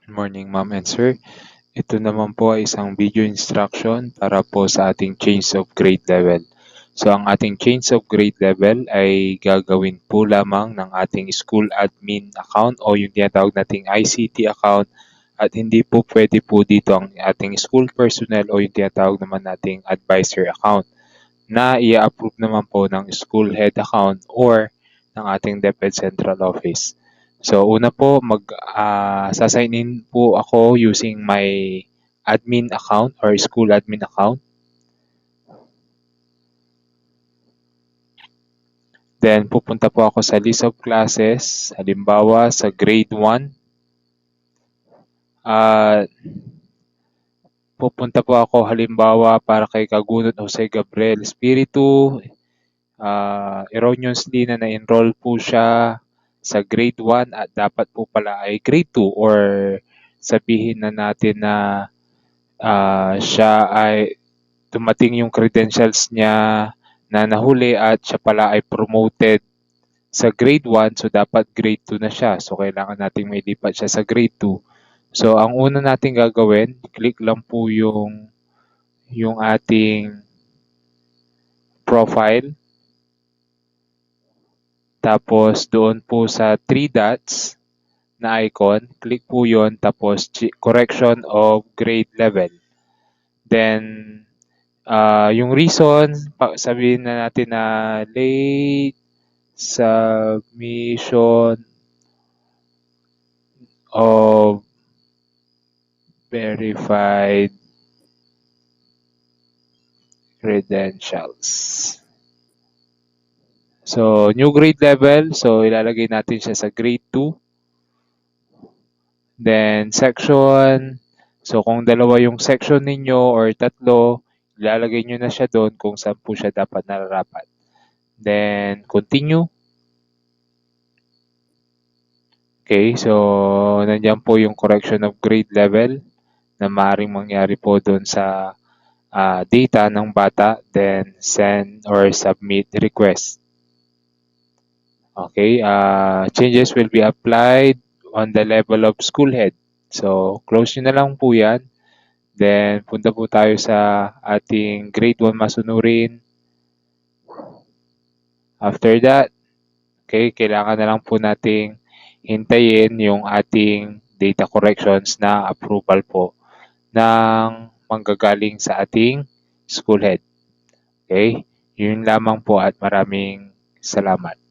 Good morning, ma'am and sir. Ito naman po ay isang video instruction para po sa ating change of grade level. So, ang ating change of grade level ay gagawin po lamang ng ating school admin account o yung tinatawag nating ICT account at hindi po pwede po dito ang ating school personnel o yung tinatawag naman nating advisor account na i-approve naman po ng school head account or ng ating DepEd Central Office. So una po sasign in po ako using my admin account or school admin account. Then pupunta po ako sa list of classes, halimbawa sa grade 1. Pupunta po ako halimbawa para kay Kagunot Jose Gabriel Espiritu. Erroneously na na-enroll po siya sa grade 1 at dapat po pala ay grade 2 or sabihin na natin na siya ay dumating yung credentials niya na nahuli at siya pala ay promoted sa grade 1 so dapat grade 2 na siya. So kailangan nating mailipat siya sa grade 2. So ang una nating gagawin, click lang po yung ating profile. Tapos doon po sa 3 dots na icon, click po yon tapos correction of grade level. Then, yung reason, sabihin na natin na late submission of verified credentials. So, new grade level. So, ilalagay natin siya sa grade 2. Then, section. So, kung dalawa yung section ninyo or tatlo, ilalagay nyo na siya doon kung saan po siya dapat nararapat. Then, continue. Okay, so nandiyan po yung correction of grade level na maaaring mangyari po doon sa data ng bata. Then, send or submit request. Okay, changes will be applied on the level of school head. So, close nyo na lang po yan. Then, punta po tayo sa ating grade 1 masunurin. After that, okay, kailangan na lang po nating hintayin yung ating data corrections na approval po ng manggagaling sa ating school head. Okay, yun lamang po at maraming salamat.